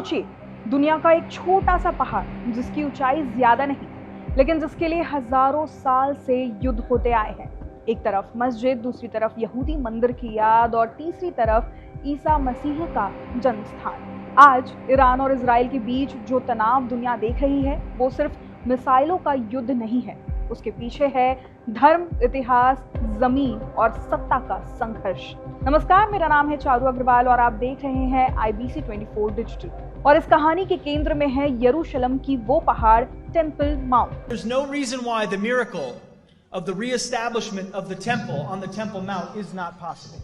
सोचिए, दुनिया का एक छोटा सा पहाड़ जिसकी ऊंचाई ज्यादा नहीं, लेकिन जिसके लिए हजारों साल से युद्ध होते आए हैं। एक तरफ मस्जिद, दूसरी तरफ यहूदी मंदिर की याद और तीसरी तरफ ईसा मसीह का जन्म स्थान। आज ईरान और इजराइल के बीच जो तनाव दुनिया देख रही है वो सिर्फ मिसाइलों का युद्ध नहीं है, उसके पीछे है धर्म, इतिहास, जमीन और सत्ता का संघर्ष। नमस्कार, मेरा नाम है चारू अग्रवाल और आप देख रहे हैं IBC 24 डिजिटल। और इस कहानी के केंद्र में है यरूशलेम की वो पहाड़, temple mount. There's no reason why the miracle of the reestablishment of the temple on the Temple Mount is not possible.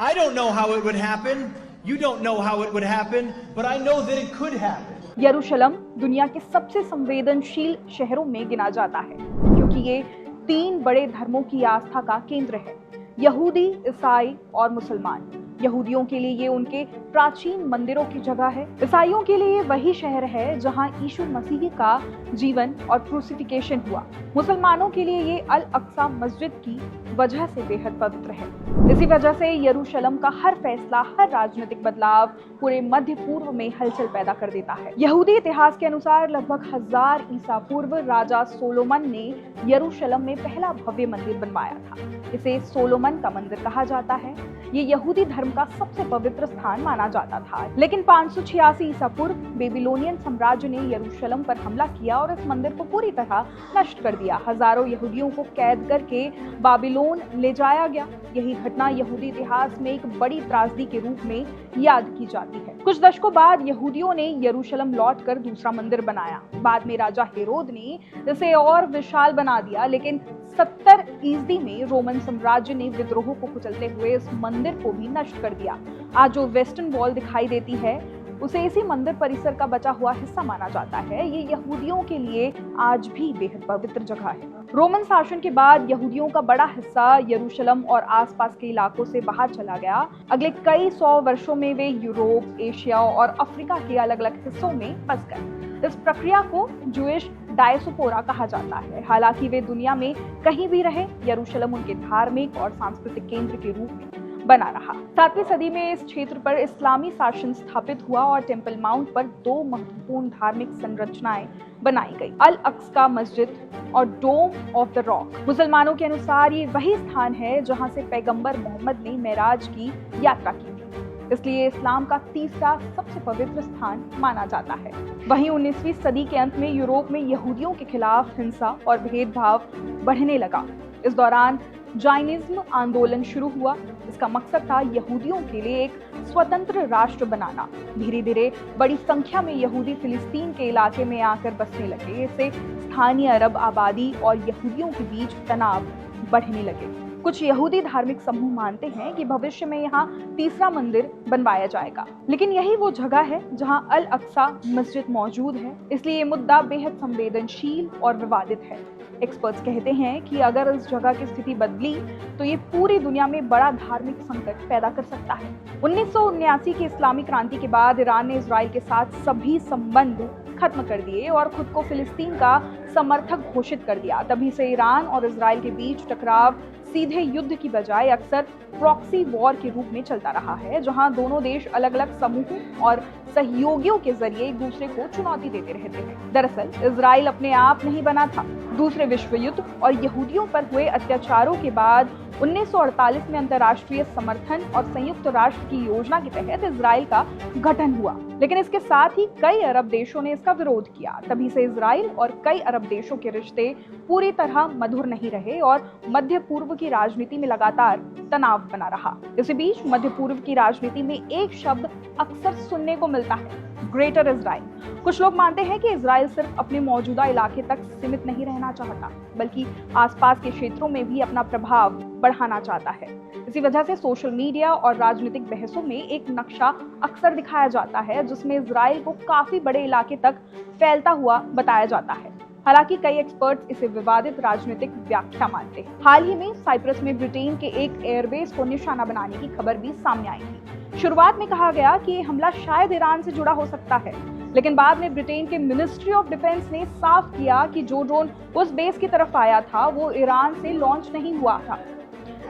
I don't know how it would happen. You don't know how it would happen, but I know that it could happen. यरूशलेम दुनिया के सबसे संवेदनशील शहरों में गिना जाता है क्योंकि ये 3 बड़े धर्मों की आस्था का केंद्र है, यहूदी, ईसाई और मुसलमान। यहूदियों के लिए ये उनके प्राचीन मंदिरों की जगह है, ईसाइयों के लिए वही शहर है जहां यीशु मसीह का जीवन और क्रूसिफिकेशन हुआ। मुसलमानों के लिए ये अल अक्सा मस्जिद की वजह से बेहद पवित्र है। इसी वजह से यरूशलेम का हर फैसला, हर राजनीतिक बदलाव पूरे मध्य पूर्व में हलचल पैदा कर देता है। यहूदी इतिहास के अनुसार लगभग 1000 ईसा पूर्व राजा सोलोमन ने यरूशलेम में पहला भव्य मंदिर बनवाया था। इसे सोलोमन का मंदिर कहा जाता है। ये यहूदी धर्म का सबसे पवित्र स्थान माना जाता था। लेकिन 586 ईसा पूर्व बेबीलोनियन साम्राज्य ने यरूशलेम पर हमला किया और इस मंदिर को पूरी तरह नष्ट कर दिया। हजारों यहूदियों को कैद करके बाबिलोन ले जाया गया। यही घटना यहूदी इतिहास में एक बड़ी त्रासदी के रूप में याद की जाती है। कुछ दशकों बाद यहूदियों ने यरूशलेम लौटकर दूसरा मंदिर बनाया। बाद में राजा हेरोद ने इसे और विशाल बना दिया, लेकिन 70 ईस्वी में रोमन साम्राज्य ने विद्रोह को कुचलते हुए इस मंदिर को भी नष्ट कर दिया। आज जो वेस्टर्न वॉल दिखाई देती है उसे इसी मंदिर परिसर का बचा हुआ हिस्सा माना जाता है। ये यहूदियों के लिए आज भी बेहद पवित्र जगह है। रोमन शासन के बाद यहूदियों का बड़ा हिस्सा यरूशलेम और आसपास के इलाकों से बाहर चला गया। अगले कई 100 वर्षों में वे यूरोप, एशिया और अफ्रीका के अलग अलग हिस्सों में बस गए। इस प्रक्रिया को जूइश डायस्पोरा कहा जाता है। हालांकि वे दुनिया में कहीं भी रहे, यरूशलेम उनके धार्मिक और सांस्कृतिक केंद्र के रूप में बना रहा। 7वीं सदी में इस क्षेत्र पर इस्लामी शासन स्थापित हुआ और टेम्पल माउंट पर 2 महत्वपूर्ण धार्मिक संरचनाएं बनाई गई, अल अक्सा मस्जिद और डोम ऑफ द रॉक। मुसलमानों के अनुसार ये वही स्थान है जहां से पैगंबर मोहम्मद ने मेराज की यात्रा की थी, इसलिए इस्लाम का तीसरा सबसे पवित्र स्थान माना जाता है। वहीं 19वीं सदी के अंत में यूरोप में यहूदियों के खिलाफ हिंसा और भेदभाव बढ़ने लगा। इस दौरान जाइनिज्म आंदोलन शुरू हुआ। इसका मकसद था यहूदियों के लिए एक स्वतंत्र राष्ट्र बनाना। धीरे धीरे बड़ी संख्या में यहूदी फिलिस्तीन के इलाके में आकर बसने लगे। इससे स्थानीय अरब आबादी और यहूदियों के बीच तनाव बढ़ने लगे। कुछ यहूदी धार्मिक समूह मानते हैं कि भविष्य में यहाँ तीसरा मंदिर बनवाया जाएगा, लेकिन यही वो जगह है जहाँ अल अक्सा मस्जिद मौजूद है, इसलिए ये मुद्दा बेहद संवेदनशील और विवादित है। एक्सपर्ट्स कहते हैं कि अगर इस जगह की स्थिति बदली तो ये पूरी दुनिया में बड़ा धार्मिक संकट पैदा कर सकता है। 1979 की इस्लामी क्रांति के बाद ईरान ने इजराइल के साथ सभी संबंध खत्म कर दिए और खुद को फिलिस्तीन का समर्थक घोषित कर दिया। तभी से ईरान और इजराइल के बीच टकराव सीधे युद्ध की बजाय अक्सर प्रॉक्सी वॉर के रूप में चलता रहा है, जहां दोनों देश अलग अलग समूहों और सहयोगियों के जरिए एक दूसरे को चुनौती देते रहते हैं। दरअसल इजराइल अपने आप नहीं बना था। दूसरे विश्व युद्ध और यहूदियों पर हुए अत्याचारों के बाद 1948 में अंतर्राष्ट्रीय समर्थन और संयुक्त राष्ट्र की योजना के तहत इजराइल का गठन हुआ, लेकिन इसके साथ ही कई अरब देशों ने इसका विरोध किया। तभी से इजराइल और कई अरब देशों के रिश्ते पूरी तरह मधुर नहीं रहे और मध्य पूर्व की राजनीति में लगातार तनाव बना रहा। इसी बीच मध्य पूर्व की राजनीति में एक शब्द अक्सर सुनने को मिलता है, ग्रेटर इजराइल। कुछ लोग मानते हैं कि इजराइल सिर्फ अपने मौजूदा इलाके तक सीमित नहीं रहना चाहता, बल्कि आसपास के क्षेत्रों में भी अपना प्रभाव बढ़ाना चाहता है। इसी वजह से सोशल मीडिया और राजनीतिक बहसों में एक नक्शा अक्सर दिखाया जाता है जिसमें इजराइल को काफी बड़े इलाके तक फैलता हुआ बताया जाता है। हालांकि कई एक्सपर्ट्स इसे विवादित राजनीतिक व्याख्या मानते हैं। हाल ही में साइप्रस में ब्रिटेन के एक एयरबेस को निशाना बनाने की खबर भी सामने आई थी। शुरुआत में कहा गया कि ये हमला शायद ईरान से जुड़ा हो सकता है, लेकिन बाद में ब्रिटेन के मिनिस्ट्री ऑफ डिफेंस ने साफ किया कि जो ड्रोन उस बेस की तरफ आया था वो ईरान से लॉन्च नहीं हुआ था।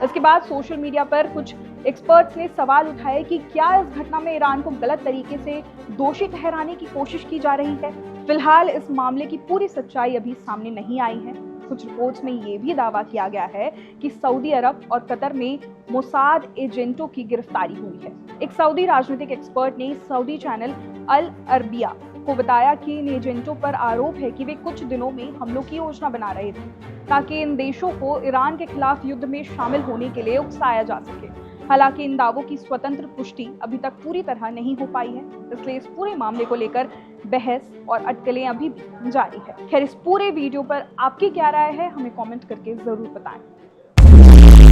इसके बाद सोशल मीडिया पर कुछ एक्सपर्ट्स ने सवाल उठाए कि क्या इस घटना में ईरान को गलत तरीके से दोषी ठहराने की कोशिश की जा रही है। फिलहाल इस मामले की पूरी सच्चाई अभी सामने नहीं आई है। कुछ रिपोर्ट्स में ये भी दावा किया गया है कि सऊदी अरब और कतर में मोसाद एजेंटों की गिरफ्तारी हुई है। एक सऊदी राजनीतिक एक्सपर्ट ने सऊदी चैनल अल अरबिया को बताया कि इन एजेंटों पर आरोप है कि वे कुछ दिनों में हमलों की योजना बना रहे थे ताकि इन देशों को ईरान के खिलाफ युद्ध में शामिल होने के लिए उकसाया जा सके। हालांकि इन दावों की स्वतंत्र पुष्टि अभी तक पूरी तरह नहीं हो पाई है, इसलिए इस पूरे मामले को लेकर बहस और अटकलें अभी भी जारी है। खैर, इस पूरे वीडियो पर आपकी क्या राय है, हमें कमेंट करके जरूर बताएं।